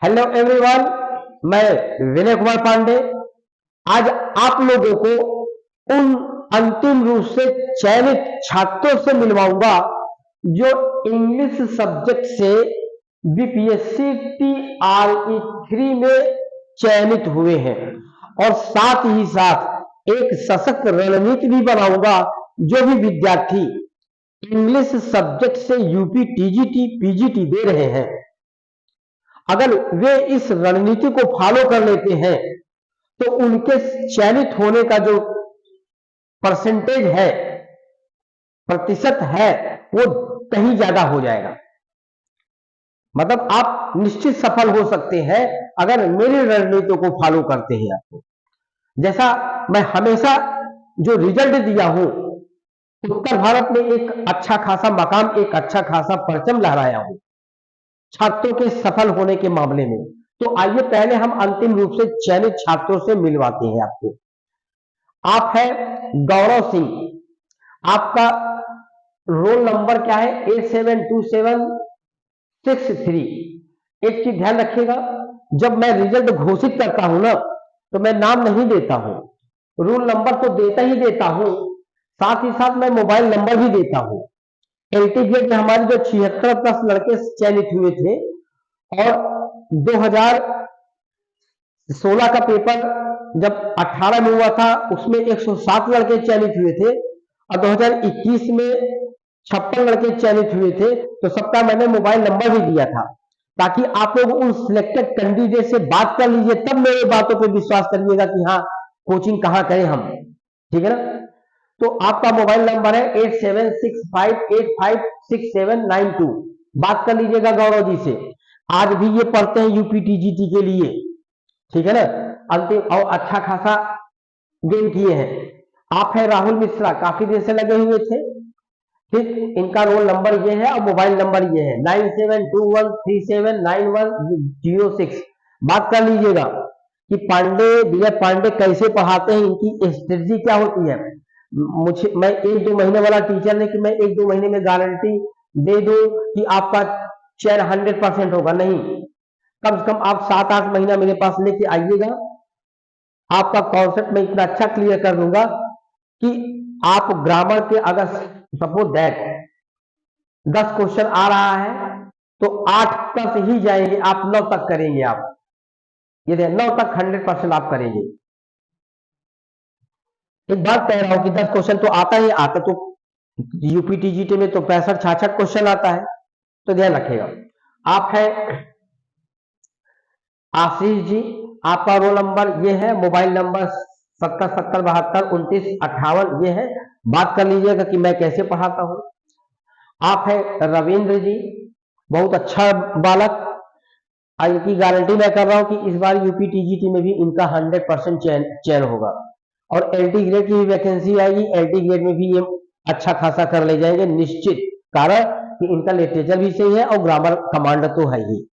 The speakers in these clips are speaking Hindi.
हेलो एवरीवन, मैं विनय कुमार पांडे आज आप लोगों को उन अंतिम रूप से चयनित छात्रों से मिलवाऊंगा जो इंग्लिश सब्जेक्ट से बीपीएससी टीआरई 3 में चयनित हुए हैं और साथ ही साथ एक सशक्त रणनीति भी बनाऊंगा। जो भी विद्यार्थी इंग्लिश सब्जेक्ट से यूपी टीजीटी पीजीटी दे रहे हैं, अगर वे इस रणनीति को फॉलो कर लेते हैं तो उनके चयनित होने का जो परसेंटेज है, प्रतिशत है, वो कहीं ज्यादा हो जाएगा। मतलब आप निश्चित सफल हो सकते हैं अगर मेरी रणनीति को फॉलो करते हैं। आपको जैसा मैं हमेशा जो रिजल्ट दिया हूं, उत्तर भारत में एक अच्छा खासा मकाम, एक अच्छा खासा परचम लहराया हूं छात्रों के सफल होने के मामले में। तो आइए पहले हम अंतिम रूप से चयनित छात्रों से मिलवाते हैं आपको। आप है गौरव सिंह, आपका रोल नंबर क्या है? 872763। एक चीज ध्यान रखिएगा, जब मैं रिजल्ट घोषित करता हूं ना, तो मैं नाम नहीं देता हूं, रोल नंबर तो देता ही देता हूं, साथ ही साथ मैं मोबाइल नंबर भी देता हूं। एलटी ग्रेड में हमारे जो 76+ लड़के चयनित हुए थे और 2016 का पेपर जब 18 में हुआ था, उसमें 107 लड़के चयनित हुए थे और 2021 में 56 लड़के चयनित हुए थे। तो सबका मैंने मोबाइल नंबर भी दिया था ताकि आप लोग उन सिलेक्टेड कैंडिडेट से बात कर लीजिए, तब मेरे बातों पर विश्वास करिएगा कि हाँ कोचिंग कहाँ करें हम। ठीक है ना? तो आपका मोबाइल नंबर है 8765856792। बात कर लीजिएगा गौरव जी से। आज भी ये पढ़ते हैं यूपीटीजीटी के लिए। ठीक है ना? अंतिम और अच्छा खासा गेम किए हैं। आप है राहुल मिश्रा, काफी देर से लगे हुए थे। ठीक, इनका रोल नंबर ये है और मोबाइल नंबर ये है 9721379106। बात कर लीजिएगा कि विजय पांडे कैसे पढ़ाते हैं, इनकी स्ट्रेटजी क्या होती है। मैं 1-2 महीने वाला टीचर नहीं कि मैं 1-2 महीने में गारंटी दे दूं कि आपका चयन 100% होगा। नहीं, कम से कम आप 7-8 महीना मेरे पास लेके आइएगा, आपका कॉन्सेप्ट मैं इतना अच्छा क्लियर कर दूंगा कि आप ग्रामर के अगर सपोज दैट 10 क्वेश्चन आ रहा है तो 8 तक ही जाएंगे, आप 9 तक करेंगे। आप ये 9 तक 100% आप करेंगे। एक बात कह रहा हूं कि 10 क्वेश्चन तो आता ही आता, तो यूपीटीजीटी में तो 65-66 क्वेश्चन आता है, तो ध्यान रखिएगा। आप है आशीष जी, आपका रोल नंबर ये है, मोबाइल नंबर 7070722958 ये है। बात कर लीजिएगा कि मैं कैसे पढ़ाता हूं। आप है रविंद्र जी, बहुत अच्छा बालक, इनकी गारंटी मैं कर रहा हूं कि इस बार यूपीटीजीटी में भी इनका 100% चयन होगा और एलटी ग्रेड की भी वैकेंसी आएगी। एलटी ग्रेड में भी ये अच्छा खासा कर ले जाएंगे निश्चित, कारण कि इनका लिटरेचर भी सही है और ग्रामर कमांड तो है ही।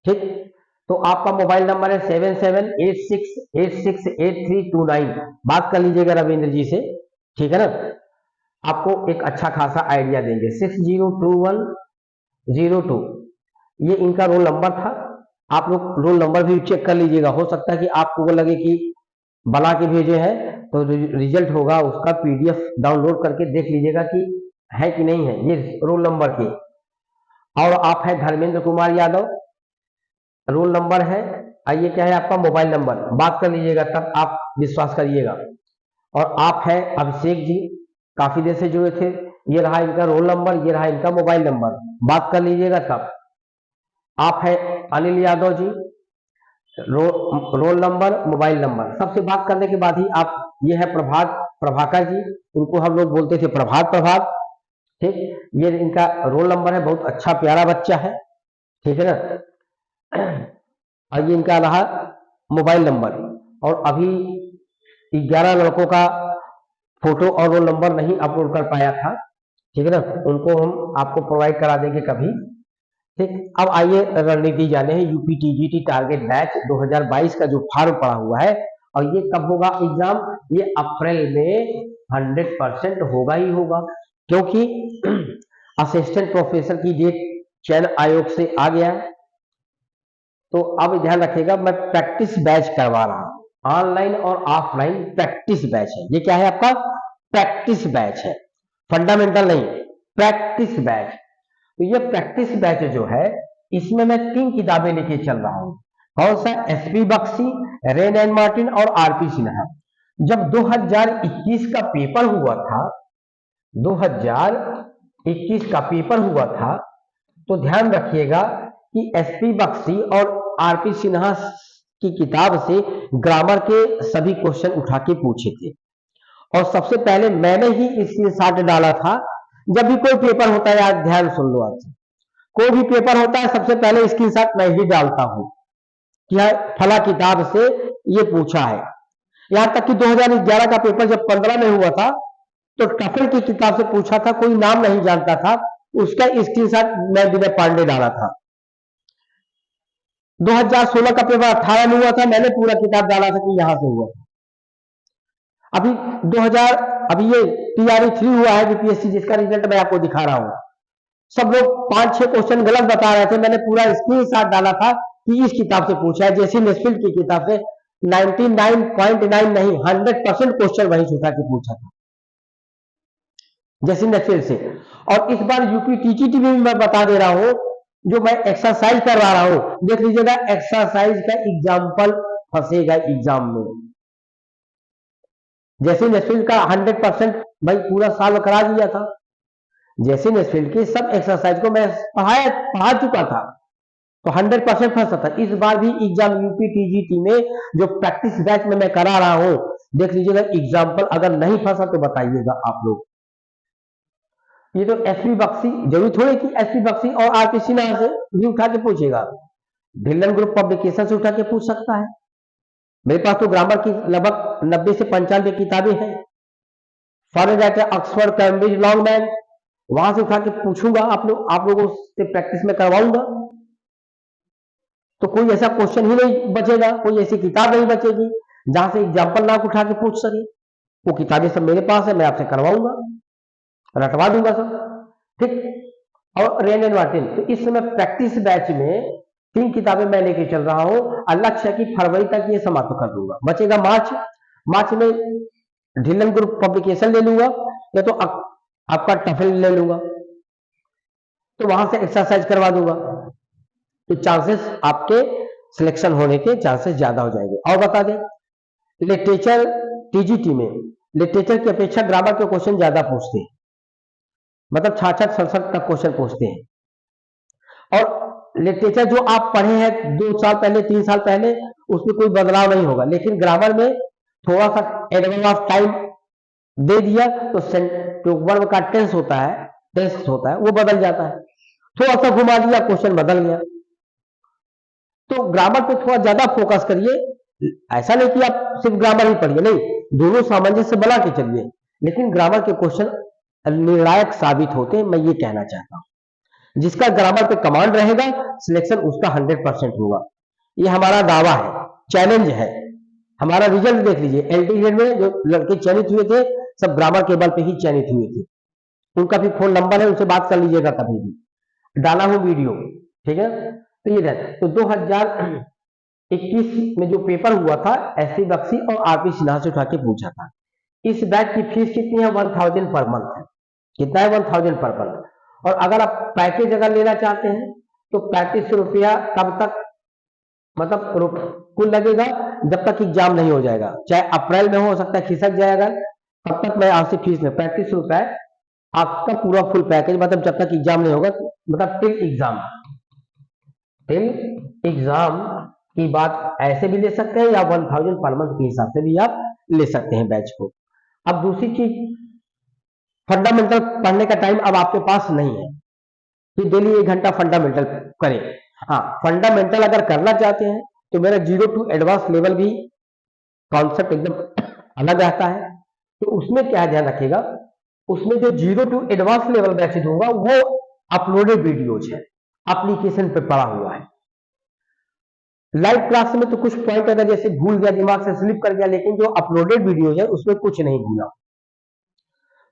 ठीक, तो आपका मोबाइल नंबर है 7786868329। बात कर लीजिएगा रविंद्र जी से। ठीक है ना? आपको एक अच्छा खासा आइडिया देंगे। 602102 ये इनका रोल नंबर था। आप लोग रोल नंबर भी चेक कर लीजिएगा, हो सकता है कि आपको लगे कि बना के भेजे हैं, तो रिजल्ट होगा उसका पीडीएफ डाउनलोड करके देख लीजिएगा कि है कि नहीं है ये रोल नंबर के। और आप है धर्मेंद्र कुमार यादव, रोल नंबर है, आइए क्या है आपका मोबाइल नंबर, बात कर लीजिएगा तब आप विश्वास करिएगा। और आप है अभिषेक जी, काफी देर से जुड़े थे, ये रहा इनका रोल नंबर, ये रहा इनका मोबाइल नंबर, बात कर लीजिएगा तब। आप है Anil Yadav ji, roll number, mobile number, सबसे बात करने के बाद ही आप। ये है प्रभाकर जी, उनको हम लोग बोलते थे प्रभात। ठीक, ये इनका रोल नंबर है, बहुत अच्छा प्यारा बच्चा है। ठीक है ना? और ये इनका रहा मोबाइल नंबर। और अभी 11 लड़कों का फोटो और रोल नंबर नहीं अपलोड कर पाया था। ठीक है ना? उनको हम आपको प्रोवाइड करा देंगे कभी। ठीक, अब आइए रणनीति जाने हैं। यूपीटीजीटी टारगेट बैच 2022 का जो फॉर्म पड़ा हुआ है, और ये कब होगा एग्जाम? ये अप्रैल में 100% होगा ही होगा, क्योंकि असिस्टेंट प्रोफेसर की डेट चयन आयोग से आ गया है। तो अब ध्यान रखिएगा, मैं प्रैक्टिस बैच करवा रहा हूं, ऑनलाइन और ऑफलाइन प्रैक्टिस बैच है। ये क्या है आपका? प्रैक्टिस बैच है, फंडामेंटल नहीं, प्रैक्टिस बैच। तो ये प्रैक्टिस बैच जो है, इसमें मैं 3 किताबें लेके चल रहा हूं। कौन सा? SP Bakshi, Wren and Martin और आरपी सिन्हा। जब 2021 का पेपर हुआ था, 2021 का पेपर हुआ था, तो ध्यान रखिएगा कि एसपी बख्शी और आरपी सिन्हा की किताब से ग्रामर के सभी क्वेश्चन उठा के पूछे थे, और सबसे पहले मैंने ही स्क्रीनशॉट डाला था। जब भी कोई पेपर होता है, यार ध्यान सुन लो, आज कोई भी पेपर होता है सबसे पहले स्क्रीनशॉट मैं ही डालता हूं कि फला किताब से ये पूछा है। यहां तक कि 2011 का पेपर जब 15 में हुआ था, तो टफल की किताब से पूछा था, कोई नाम नहीं जानता था, उसका स्क्रीनशॉट मैं विनय पांडे डाला था। 2016 का पेपर 18 में हुआ था, मैंने पूरा किताब डाला था कि यहां से हुआ था। अभी ये टीआरई 3 हुआ है बीपीएससी, जिसका रिजल्ट मैं आपको दिखा रहा हूं। सब लोग 5-6 क्वेश्चन गलत बता रहे थे, मैंने पूरा स्क्रीनशॉट डाला था कि इस किताब से पूछा है। जैसे नेस्फील्ड की किताब से 99.9 नहीं, 100% क्वेश्चन वही उठा के पूछा था, जैसे नेस्फील्ड से। और इस बार यूपी टीजीटी में भी मैं बता दे रहा हूं, जो मैं एक्सरसाइज करवा रहा हूं, देख लीजिएगा, एक्सरसाइज का एग्जाम्पल फंसेगा एग्जाम में। जैसे नेस्फील्ड का 100% भाई पूरा साल करा दिया था, जैसे नेस्फील्ड के सब एक्सरसाइज को मैं पढ़ा चुका था, तो 100% फंसा था। इस बार भी एग्जाम यूपी टीजीटी में जो प्रैक्टिस बैच में मैं करा रहा हूं, देख लीजिएगा एग्जाम्पल, अगर नहीं फंसा तो बताइएगा आप लोग। ये तो एसपी बख्शी, जरूरी थोड़ी कि एसपी बख्शी और आरपी सिन्हा से भी उठा के पूछेगा, ढिल्लन ग्रुप पब्लिकेशन से उठा के पूछ सकता है। मेरे पास तो ग्रामर की लगभग 90 से 95 किताबें हैं, foreign writer, Oxford, Cambridge, Longman, वहां से उठा के पूछूंगा, आप लोगों से प्रैक्टिस में करवाऊंगा। तो कोई ऐसा क्वेश्चन ही नहीं बचेगा, कोई ऐसी किताब नहीं बचेगी जहां से एग्जाम्पल ना उठा के पूछ सके। वो किताबें सब मेरे पास है, मैं आपसे करवाऊंगा, रटवा दूंगा सब, ठीक। और रेन एंड मार्टिन, तो इस समय प्रैक्टिस बैच में 3 किताबें मैं लेके चल रहा हूं, और लक्ष्य है कि फरवरी तक ये समाप्त कर दूंगा। बचेगा मार्च में ढिल्लन ग्रुप पब्लिकेशन ले लूंगा, या तो आपका टफल ले लूंगा, तो वहां से एक्सरसाइज करवा दूंगा, तो चांसेस आपके सिलेक्शन होने के चांसेस ज्यादा हो जाएंगे। और बता दें, लिटरेचर टीजीटी में लिटरेचर की अपेक्षा ग्रामर के क्वेश्चन ज्यादा पूछते हैं, मतलब 66-67 तक क्वेश्चन पूछते हैं। और लिटरेचर जो आप पढ़े हैं 2 साल पहले, 3 साल पहले, उसमें कोई बदलाव नहीं होगा, लेकिन ग्रामर में थोड़ा सा एडवांस ऑफ टाइम दे दिया तो वर्ब का टेंस होता है वो बदल जाता है, थोड़ा सा घुमा दिया क्वेश्चन बदल गया। तो ग्रामर पे थोड़ा ज्यादा फोकस करिए, ऐसा नहीं कि आप सिर्फ ग्रामर ही पढ़िए, नहीं, दोनों सामंजस्य बना के चलिए, लेकिन ग्रामर के क्वेश्चन निर्णायक साबित होते हैं, मैं ये कहना चाहता हूं। जिसका ग्रामर पे कमांड रहेगा, सिलेक्शन उसका 100% होगा, ये हमारा दावा है, चैलेंज है। हमारा रिजल्ट देख लीजिए, एलटीग्रेड में जो लड़के चयनित हुए थे, सब ग्रामर के बल पे ही चयनित हुए थे। उनका भी फोन नंबर है, उनसे बात कर लीजिएगा, कभी भी डाला हूं वीडियो, ठीक है। तो ये तो 2021 में जो पेपर हुआ था, एसपी बख्शी और आरपी सिन्हा से उठा के पूछा था। इस बैच की फीस कितनी है? 1000 पर मंथ है। कितना है? 1000 पर मंथ। और अगर आप पैकेज अगर लेना चाहते हैं, तो 3500 रुपया तब तक, मतलब कुल लगेगा जब तक एग्जाम नहीं हो जाएगा, चाहे अप्रैल में हो सकता है खिसक जाएगा, तब तक मैं आपसे फीस में 3500 रुपए आपका पूरा फुल पैकेज, मतलब जब तक एग्जाम नहीं होगा, मतलब टिल एग्जाम की बात ऐसे भी ले सकते हैं, या 1000 पर मंथ के हिसाब से भी आप ले सकते हैं बैच को। अब दूसरी चीज, फंडामेंटल पढ़ने का टाइम अब आपके पास नहीं है कि डेली 1 घंटा फंडामेंटल करें। हाँ, फंडामेंटल अगर करना चाहते हैं तो मेरा 0 टू एडवांस लेवल भी कॉन्सेप्ट एकदम अलग रहता है। तो उसमें क्या ध्यान रखिएगा, उसमें जो 0 टू एडवांस लेवल बैच दूंगा वो अपलोडेड वीडियोज है, एप्लीकेशन पे पड़ा हुआ है। लाइव क्लास में तो कुछ पॉइंट अगर जैसे भूल गया, दिमाग से स्लिप कर गया, लेकिन जो अपलोडेड वीडियोज है उसमें कुछ नहीं भूला।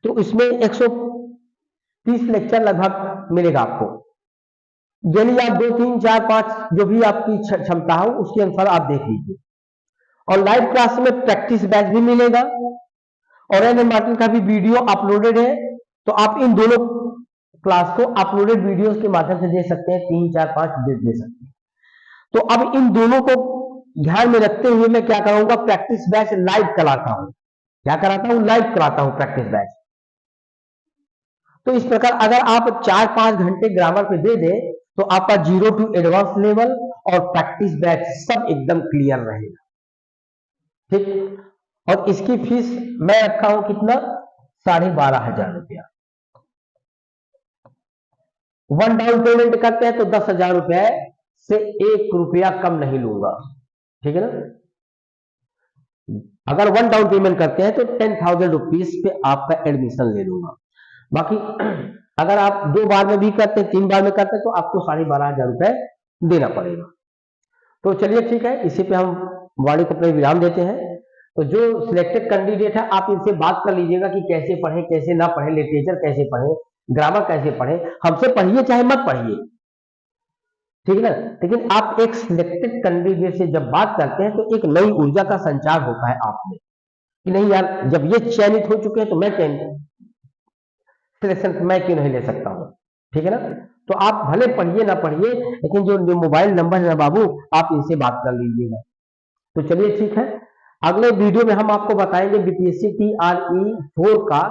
तो इसमें 130 लेक्चर लगभग मिलेगा आपको, डेली आप 2 3 4 5 जो भी आपकी क्षमता हो उसके अनुसार आप देख लीजिए। और लाइव क्लास में प्रैक्टिस बैच भी मिलेगा और एन मार्टिन का भी वीडियो अपलोडेड है, तो आप इन दोनों क्लास को अपलोडेड वीडियोस के माध्यम से दे सकते हैं, 3 4 5 दे सकते हैं। तो अब इन दोनों को ध्यान में रखते हुए मैं क्या कराऊंगा, प्रैक्टिस बैच लाइव कराता हूं। क्या कराता हूं? लाइव कराता हूं प्रैक्टिस बैच। तो इस प्रकार अगर आप 4-5 घंटे ग्रामर पे दे दे तो आपका 0 टू एडवांस लेवल और प्रैक्टिस बैच सब एकदम क्लियर रहेगा। ठीक, और इसकी फीस मैं रखा हूं कितना, 12,500 रुपया। 1 डाउन पेमेंट करते हैं तो 10,000 रुपए से 1 रुपया कम नहीं लूंगा, ठीक है ना। अगर 1 डाउन पेमेंट करते हैं तो 10,000 रुपीज पे आपका एडमिशन ले लूंगा। बाकी अगर आप 2 बार में भी करते हैं, 3 बार में करते हैं तो आपको 12,500 रुपए देना पड़ेगा। तो चलिए ठीक है, इसी पे हम वाणी को अपने विराम देते हैं। तो जो सिलेक्टेड कैंडिडेट है आप इनसे बात कर लीजिएगा कि कैसे पढ़े कैसे ना पढ़े, लिटरेचर कैसे पढ़े, ग्रामर कैसे पढ़े। हमसे पढ़िए चाहे मत पढ़िए, ठीक है ना, लेकिन आप एक सिलेक्टेड कैंडिडेट से जब बात करते हैं तो एक नई ऊर्जा का संचार होता है आप में कि नहीं यार, जब ये चयनित हो चुके हैं तो मैं सिलेक्शन मैं क्यों नहीं ले सकता हूं, ठीक है ना। तो आप भले पढ़िए ना पढ़िए, लेकिन जो मोबाइल नंबर है ना बाबू, आप इनसे बात कर लीजिएगा। तो चलिए ठीक है, अगले वीडियो में हम आपको बताएंगे बीपीएससी TRE 4 का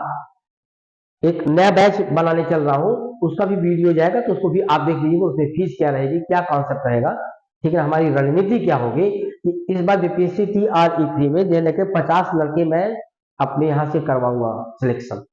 एक नया बैच बनाने चल रहा हूं, उसका भी वीडियो जाएगा, तो उसको भी आप देख लीजिएगा। उसमें फीस क्या रहेगी, क्या कॉन्सेप्ट रहेगा, ठीक है, हमारी रणनीति क्या होगी कि इस बार बीपीएससी TRE 3 में लेकर 50 लड़के मैं अपने यहां से करवाऊंगा सिलेक्शन।